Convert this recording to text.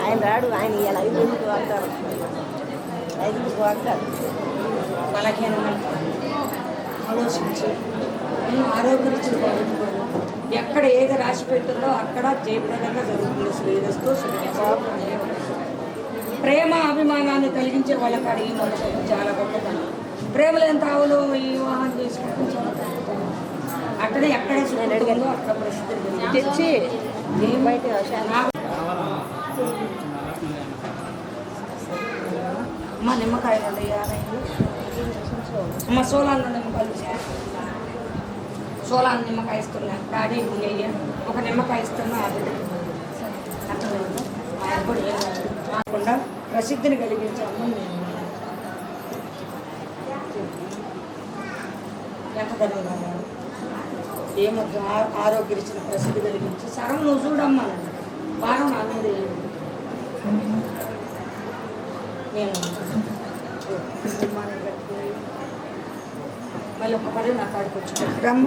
ఆయన రాడు, ఆయన ఇలా 5 వాడతారు, 5 వాడతారు. బలహీనంగా ఆలోచించి ఆరోగ్యరీత్యా బాగుంటున్నాను. ఎక్కడ ఏది రాసి పెట్టిందో అక్కడ జయప్రదంగా జరుగుతుంది. శ్రేయస్తో ప్రేమ అభిమానాన్ని కలిగించే వాళ్ళకి అడిగి మనసు చాలా గొప్పతనం. ప్రేమలు ఎంత ఆవులు ఈ వివాహం చేసుకుంటే అక్కడే ఎక్కడ అడిగాను అక్కడ పరిస్థితి తెచ్చి బయట అమ్మ నిమ్మకాయలు ఉన్నాయి, అమ్మ సోలాన్న నిమ్మకాయలు, సోలాన్న నిమ్మకాయ ఇస్తున్నా, డాడీ నెయ్యి ఒక నిమ్మకాయ ఇస్తున్నా. అది అర్థమైందా? ఎప్పుడు కాకుండా ప్రసిద్ధిని కలిగించే అమ్మ ఎంత ధన్యవాదాలు. ఏమొద్దు, ఆరోగ్యరీత్యా ప్రసిద్ధి కలిగించి సరం నువ్వు చూడమ్మా, వారం నా మీద నేను మళ్ళీ ఒక పని నా కాడికి వచ్చి రమ్మ